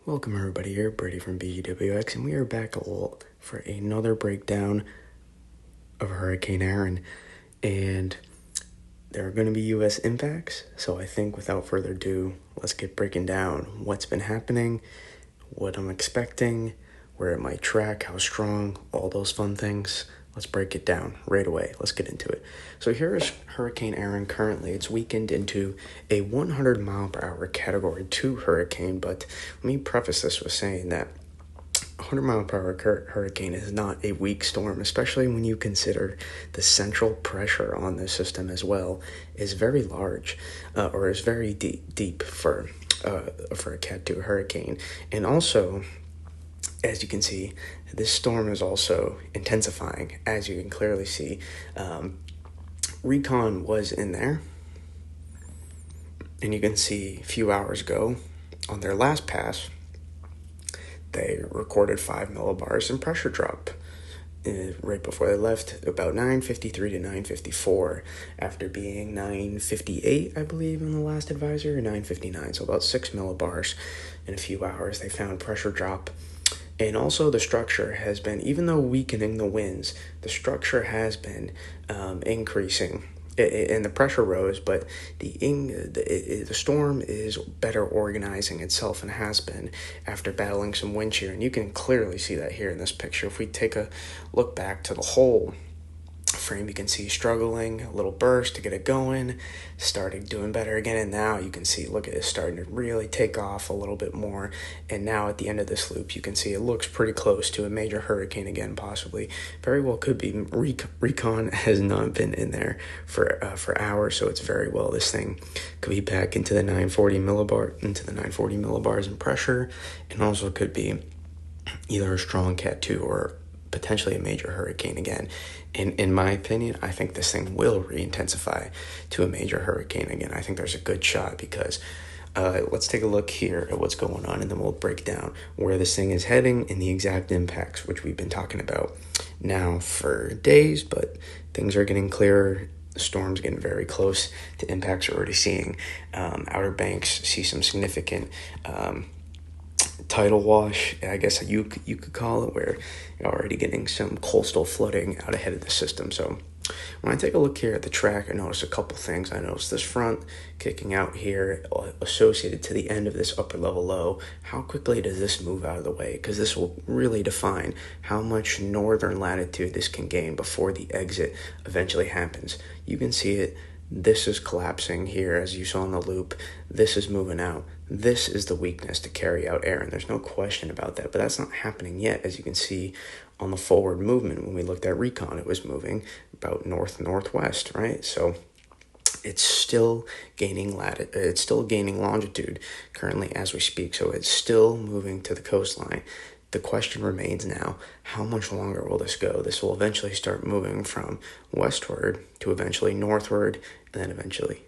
Welcome everybody, here Brady from BGWX, and we are back for another breakdown of Hurricane Erin. And there are going to be U.S. impacts, so I think without further ado, let's get breaking down what's been happening, what I'm expecting, where it might track, how strong, all those fun things. Let's break it down right away. Let's get into it. So here is Hurricane Erin currently. It's weakened into a 100 mile per hour Category 2 hurricane, but let me preface this with saying that 100 mile per hour hurricane is not a weak storm, especially when you consider the central pressure on this system as well is very large, or is very deep for a Cat 2 hurricane. And also, as you can see, this storm is also intensifying. As you can clearly see, Recon was in there, and you can see a few hours ago on their last pass, they recorded 5 millibars in pressure drop right before they left, about 9:53 to 9:54, after being 9:58, I believe, in the last advisory, or 9:59, so about 6 millibars in a few hours. They found pressure drop. And also the structure has been, even though weakening the winds, the structure has been increasing, and the pressure rose, but the storm is better organizing itself and has been after battling some wind shear. And you can clearly see that here in this picture. If we take a look back to the whole frame, you can see struggling, a little burst to get it going, starting doing better again, and now you can see, look at it, starting to really take off a little bit more. And now at the end of this loop, you can see it looks pretty close to a major hurricane again, possibly. Very well could be. Recon has not been in there for hours, so it's very well this thing could be back into the 940 millibars in pressure, and also could be either a strong Cat 2 or potentially a major hurricane again. In my opinion, I think this thing will re-intensify to a major hurricane again. I think there's a good shot because let's take a look here at what's going on, and then we'll break down where this thing is heading and the exact impacts, which we've been talking about now for days, but things are getting clearer. The storm's getting very close to impacts we're already seeing. Outer Banks see some significant tidal wash, I guess you could call it, where you're already getting some coastal flooding out ahead of the system. So when I take a look here at the track, I notice a couple things. I notice this front kicking out here associated to the end of this upper level low. How quickly does this move out of the way? Because this will really define how much northern latitude this can gain before the exit eventually happens. You can see it. This is collapsing here, as you saw in the loop. This is moving out. This is the weakness to carry out Erin. There's no question about that, but that's not happening yet. As you can see on the forward movement, when we looked at Recon, it was moving about northwest, right? So it's still gaining it's still gaining longitude currently as we speak. So it's still moving to the coastline. The question remains now, how much longer will this go? This will eventually start moving from westward to eventually northward, and then eventually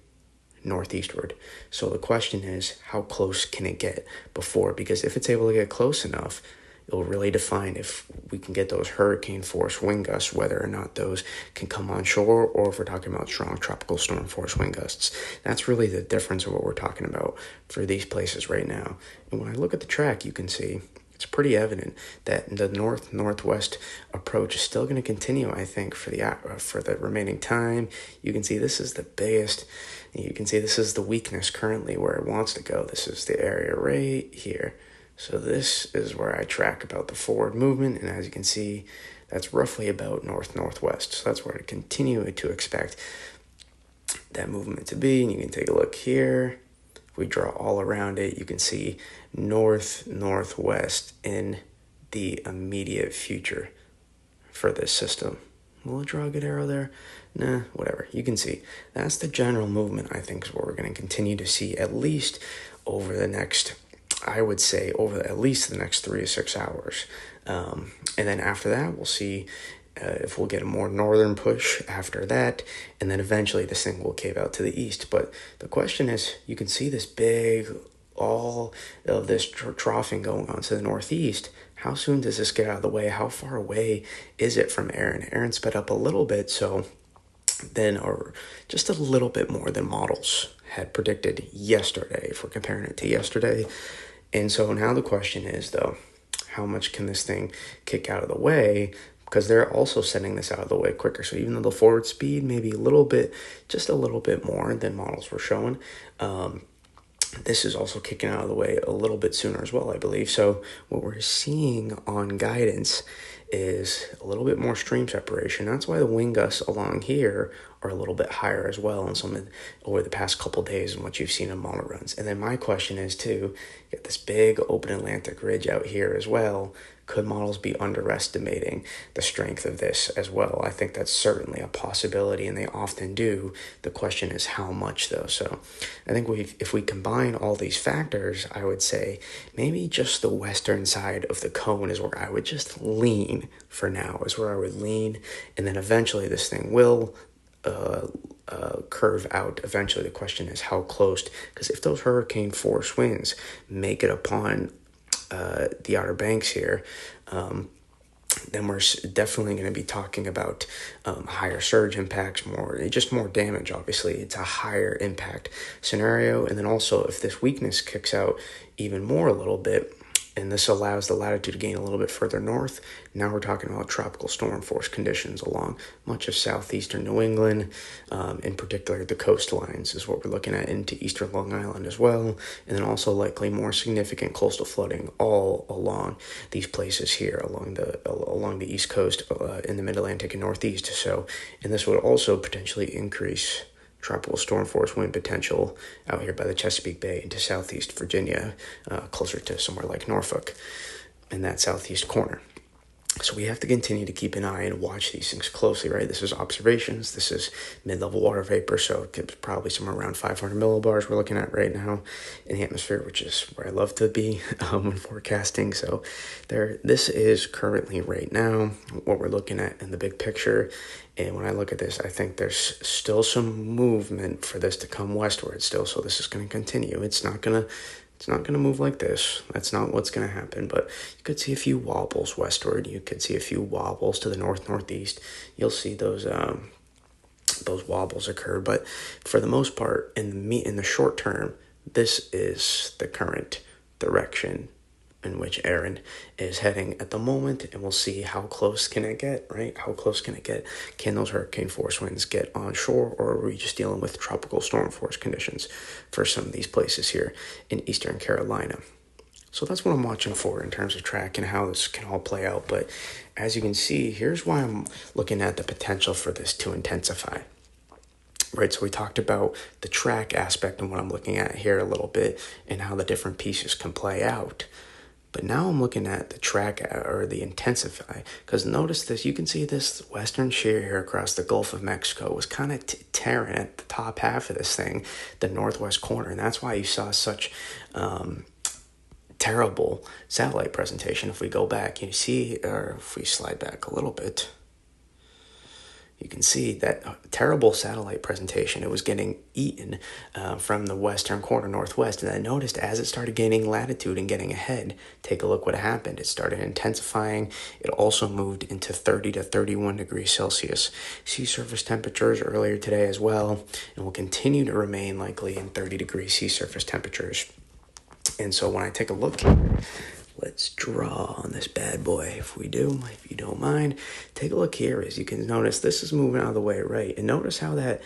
northeastward. So the question is, how close can it get before? Because if it's able to get close enough, it'll really define if we can get those hurricane force wind gusts, whether or not those can come on shore, or if we're talking about strong tropical storm force wind gusts. That's really the difference of what we're talking about for these places right now. And when I look at the track, you can see it's pretty evident that the northwest approach is still going to continue, I think, for the remaining time. You can see this is the biggest. You can see this is the weakness currently where it wants to go. This is the area right here. So this is where I track about the forward movement, and as you can see, that's roughly about northwest. So that's where I continue to expect that movement to be. And you can take a look here. We draw all around it, you can see northwest in the immediate future for this system. Will it draw a good arrow there? Nah, whatever. You can see that's the general movement, I think, is what we're going to continue to see at least over the next, I would say, over at least the next 3 to 6 hours. And then after that, we'll see if we'll get a more northern push after that, and then eventually this thing will cave out to the east. But the question is, you can see this big, all of this troughing going on to the northeast. How soon does this get out of the way? How far away is it from Erin? Erin sped up a little bit, so then, or just a little bit more than models had predicted yesterday. If we're comparing it to yesterday, And so now the question is, though, how much can this thing kick out of the way? Because they're also sending this out of the way quicker. So even though the forward speed may be a little bit, just a little bit more than models were showing, this is also kicking out of the way a little bit sooner as well, I believe. So what we're seeing on guidance is a little bit more stream separation. That's why the wind gusts along here are a little bit higher as well in some over the past couple days and what you've seen in model runs. And then my question is too, you get this big open Atlantic ridge out here as well. Could models be underestimating the strength of this as well? I think that's certainly a possibility, and they often do. The question is how much, though. So I think if we combine all these factors, I would say maybe just the western side of the cone is where I would just lean for now, is where I would lean. And then eventually this thing will curve out. Eventually the question is how close, because if those hurricane force winds make it upon the Outer Banks here, then we're definitely going to be talking about higher surge impacts, more damage. Obviously, it's a higher impact scenario. And then also, if this weakness kicks out even more a little bit, and this allows the latitude to gain a little bit further north, now we're talking about tropical storm force conditions along much of southeastern New England, in particular the coastlines is what we're looking at, into eastern Long Island as well, and then also likely more significant coastal flooding all along these places here along the east coast, in the mid-Atlantic and northeast. So, and this would also potentially increase tropical storm force wind potential out here by the Chesapeake Bay into southeast Virginia, closer to somewhere like Norfolk in that southeast corner. So we have to continue to keep an eye and watch these things closely, right? This is observations. This is mid-level water vapor, so it's probably somewhere around 500 millibars we're looking at right now in the atmosphere, which is where I love to be when forecasting. So this is currently right now what we're looking at in the big picture. And when I look at this, I think there's still some movement for this to come westward still. So this is going to continue. It's not going to move like this. That's not what's going to happen. But you could see a few wobbles westward. You could see a few wobbles to the northeast. You'll see those wobbles occur. But for the most part, in the short term, this is the current direction in which Erin is heading at the moment, and we'll see how close can it get, right? How close can it get? Can those hurricane force winds get onshore, or are we just dealing with tropical storm force conditions for some of these places here in eastern Carolina? So that's what I'm watching for in terms of track and how this can all play out. But as you can see, here's why I'm looking at the potential for this to intensify. Right, so we talked about the track aspect and what I'm looking at here a little bit and how the different pieces can play out. But now I'm looking at the track or the intensify, because notice this, you can see this western shear here across the Gulf of Mexico was kind of tearing at the top half of this thing, the northwest corner. And that's why you saw such terrible satellite presentation. If we go back, you see, or if we slide back a little bit, you can see that terrible satellite presentation. It was getting eaten from the western corner northwest. And I noticed as it started gaining latitude and getting ahead, take a look what happened. It started intensifying. It also moved into 30 to 31 degrees Celsius sea surface temperatures earlier today as well, and will continue to remain likely in 30 degree sea surface temperatures. And so when I take a look here, let's draw on this bad boy. If you don't mind, take a look here. As you can notice, this is moving out of the way, right? And notice how that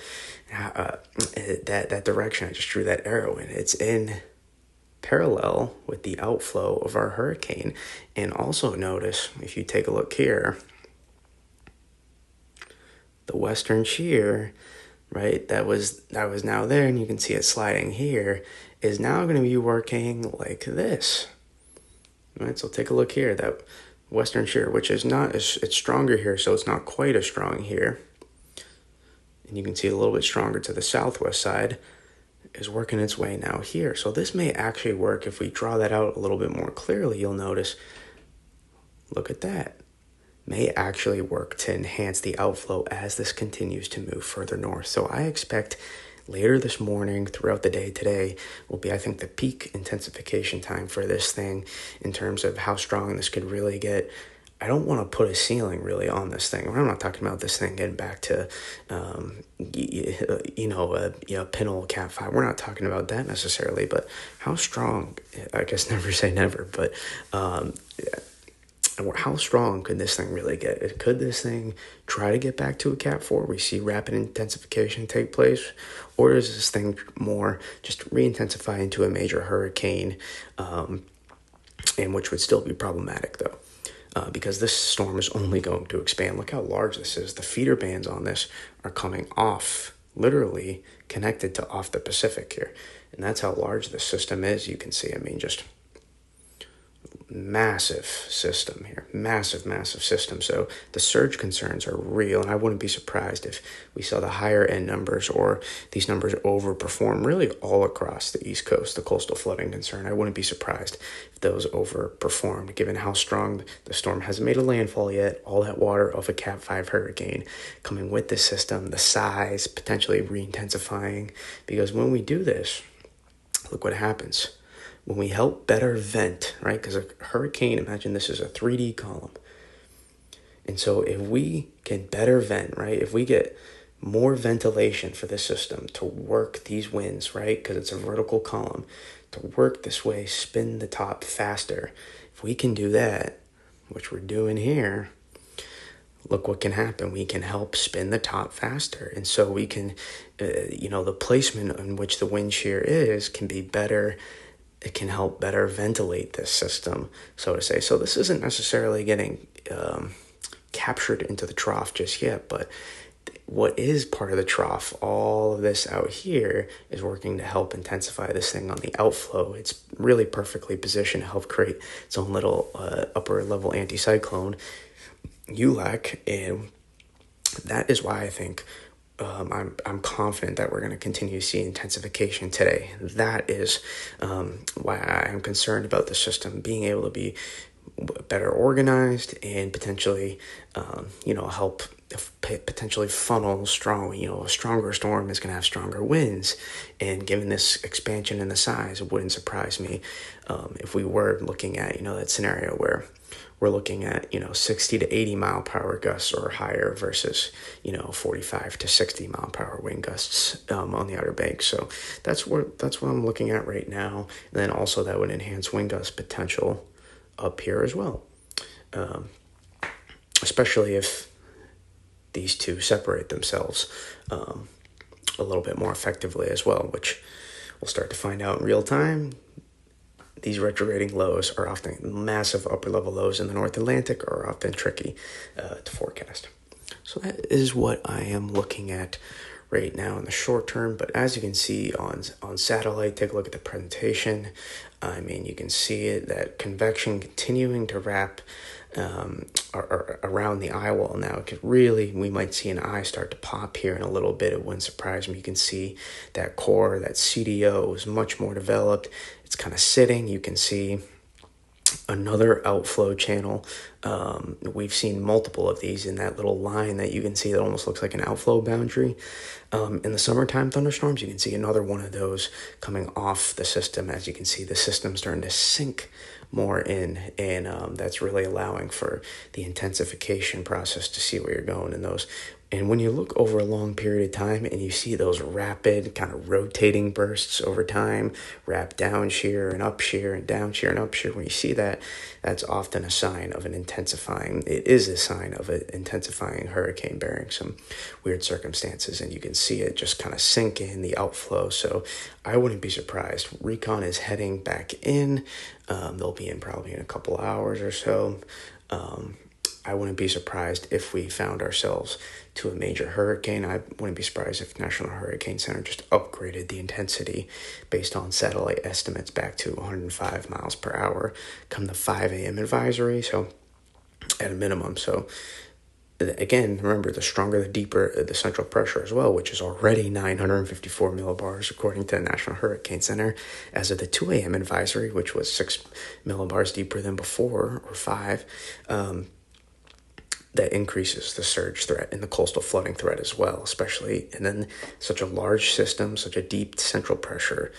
direction I just drew that arrow in, it's in parallel with the outflow of our hurricane. And also notice, if you take a look here, the western shear, right, that was now there, and you can see it sliding here, is now going to be working like this. Right, so take a look here, that western shear, which is not it's stronger here, so it's not quite as strong here. And you can see a little bit stronger to the southwest side, is working its way now here. So this may actually work. If we draw that out a little bit more clearly, you'll notice, look at that, may actually work to enhance the outflow as this continues to move further north. So I expect later this morning, throughout the day today, will be, I think, the peak intensification time for this thing in terms of how strong this could really get. I don't want to put a ceiling really on this thing. I'm not talking about this thing getting back to, a pinhole Cat 5. We're not talking about that necessarily, but how strong, I guess never say never, but how strong could this thing really get? Could this thing try to get back to a Cat 4? We see rapid intensification take place, or is this thing more just re-intensify into a major hurricane, and which would still be problematic though? Because this storm is only going to expand. Look how large this is. The feeder bands on this are coming off, literally connected to off the Pacific here. And that's how large this system is. You can see, just massive system here. Massive system. So the surge concerns are real, and I wouldn't be surprised if we saw the higher end numbers or these numbers overperform really all across the East Coast, the coastal flooding concern. I wouldn't be surprised if those overperformed, given how strong the storm hasn't made a landfall yet, all that water of a Cat 5 hurricane coming with this system, the size, potentially re-intensifying. Because when we do this, look what happens. When we help better vent, right? Because a hurricane, imagine this is a 3D column. And so if we can better vent, right? If we get more ventilation for the system to work these winds, right? Because it's a vertical column, to work this way, spin the top faster. If we can do that, which we're doing here, look what can happen. We can help spin the top faster. And so we can, the placement in which the wind shear is can be better. It can help better ventilate this system, so to say. So this isn't necessarily getting captured into the trough just yet, but what is part of the trough, all of this out here, is working to help intensify this thing on the outflow. It's really perfectly positioned to help create its own little upper level anticyclone, ULAC, and that is why I think I'm confident that we're going to continue to see intensification today. That is why I'm concerned about the system being able to be better organized and potentially, help potentially funnel strong. A stronger storm is going to have stronger winds, and given this expansion in the size, it wouldn't surprise me if we were looking at that scenario where we're looking at 60 to 80 mile per hour gusts or higher versus 45 to 60 mile per hour wind gusts on the Outer Banks. So that's what I'm looking at right now. And then also that would enhance wind gust potential up here as well, especially if these two separate themselves a little bit more effectively as well, which we'll start to find out in real time. These retrograding lows are often massive upper level lows in the North Atlantic, are often tricky to forecast. So that is what I am looking at right now in the short term. But as you can see on satellite, take a look at the presentation. You can see it, that convection continuing to wrap around the eye wall now. We might see an eye start to pop here in a little bit. It wouldn't surprise me. You can see that core, that CDO is much more developed. It's kind of sitting. You can see another outflow channel. We've seen multiple of these in that little line that you can see that almost looks like an outflow boundary. In the summertime thunderstorms, you can see another one of those coming off the system. As you can see, the system's starting to sink more in, and that's really allowing for the intensification process to see where you're going in those. And when you look over a long period of time and you see those rapid kind of rotating bursts over time, wrap down shear and up shear and down shear and up shear, when you see that, that's often a sign of an intensifying. It is a sign of an intensifying hurricane bearing some weird circumstances, and you can see it just kind of sink in the outflow. So I wouldn't be surprised. Recon is heading back in. They'll be in probably in a couple hours or so. I wouldn't be surprised if we found ourselves to a major hurricane. I wouldn't be surprised if National Hurricane Center just upgraded the intensity based on satellite estimates back to 105 miles per hour come the 5 a.m. advisory, so at a minimum. So again, remember, the stronger, the deeper the central pressure as well, which is already 954 millibars according to the National Hurricane Center as of the 2 a.m. advisory, which was 6 millibars deeper than before, or 5. That increases the surge threat and the coastal flooding threat as well, especially. And then such a large system, such a deep central pressure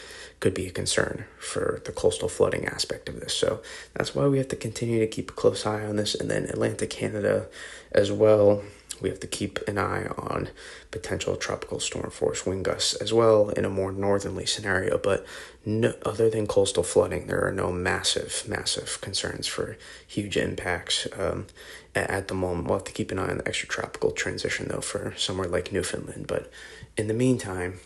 could be a concern for the coastal flooding aspect of this. So that's why we have to continue to keep a close eye on this. And then Atlantic Canada as well, we have to keep an eye on potential tropical storm force wind gusts as well in a more northerly scenario. But no, other than coastal flooding, there are no massive concerns for huge impacts at the moment. We'll have to keep an eye on the extratropical transition, though, for somewhere like Newfoundland. But in the meantime,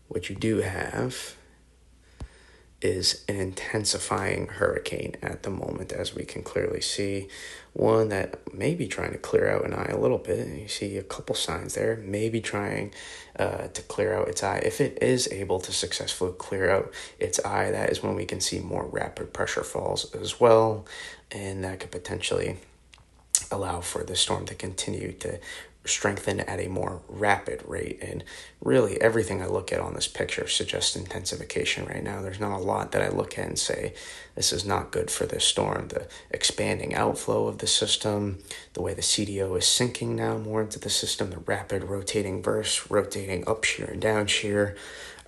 what you do have is an intensifying hurricane at the moment, as we can clearly see. One that may be trying to clear out an eye a little bit. You see a couple signs there, maybe trying to clear out its eye. If it is able to successfully clear out its eye, that is when we can see more rapid pressure falls as well, and that could potentially allow for the storm to continue to strengthen at a more rapid rate. And really everything I look at on this picture suggests intensification right now. There's not a lot that I look at and say this is not good for this storm. The expanding outflow of the system, the way the CDO is sinking now more into the system, the rapid rotating bursts, rotating up shear and down shear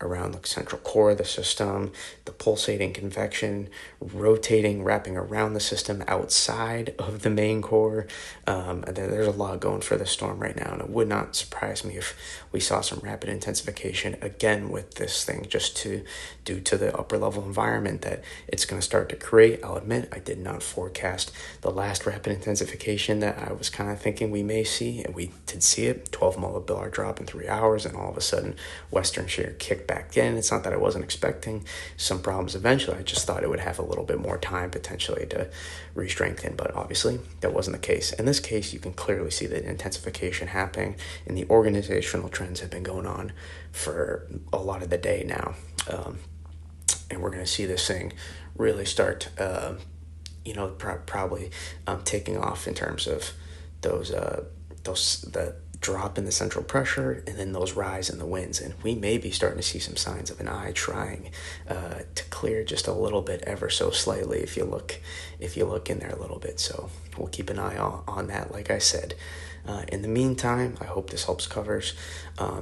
around the central core of the system, the pulsating convection rotating, wrapping around the system outside of the main core. There's a lot going for the storm right now, and it would not surprise me if we saw some rapid intensification again with this thing, just due to the upper level environment that it's going to start to create. I'll admit I did not forecast the last rapid intensification that I was kind of thinking we may see, and we did see it. 12 millibars drop in 3 hours, and all of a sudden western shear kicked back in. It's not that I wasn't expecting some problems eventually. I just thought it would have a little bit more time potentially to re-strengthen, but obviously that wasn't the case. In this case, you can clearly see the intensification happening, and the organizational trends have been going on for a lot of the day now. And we're going to see this thing really start, probably taking off in terms of the drop in the central pressure, and then those rise in the winds. And we may be starting to see some signs of an eye trying to clear just a little bit, ever so slightly, if you look in there a little bit. So we'll keep an eye on that, like I said. In the meantime, I hope this helps covers,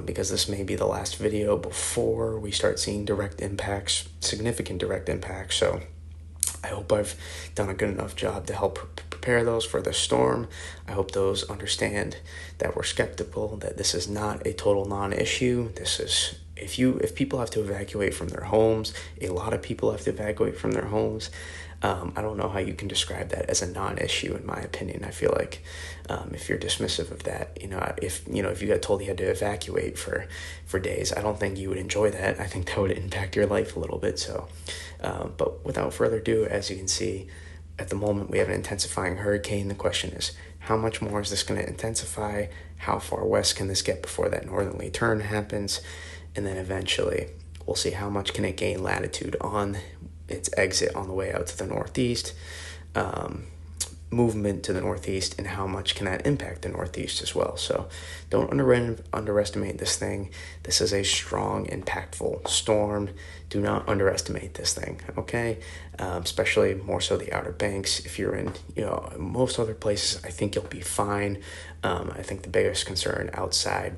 because this may be the last video before we start seeing direct impacts, significant direct impacts. So I hope I've done a good enough job to help prepare those for the storm. I hope those understand that we're skeptical, that this is not a total non-issue. This is, if people have to evacuate from their homes, a lot of people have to evacuate from their homes. I don't know how you can describe that as a non-issue, in my opinion. I feel like if you're dismissive of that, if you got told you had to evacuate for days, I don't think you would enjoy that. I think that would impact your life a little bit. So, but without further ado, as you can see, at the moment we have an intensifying hurricane. The question is, how much more is this going to intensify? How far west can this get before that northerly turn happens? And then eventually we'll see how much can it gain latitude on its exit on the way out to the northeast, movement to the northeast, and how much can that impact the northeast as well. So don't underestimate this thing. This is a strong, impactful storm. Do not underestimate this thing, okay? Especially more so the Outer Banks. If you're in, most other places, I think you'll be fine. I think the biggest concern outside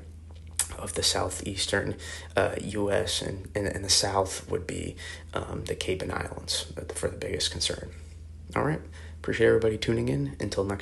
of the southeastern U.S. and the south would be the Cape and Islands for the biggest concern. All right. Appreciate everybody tuning in. Until next time.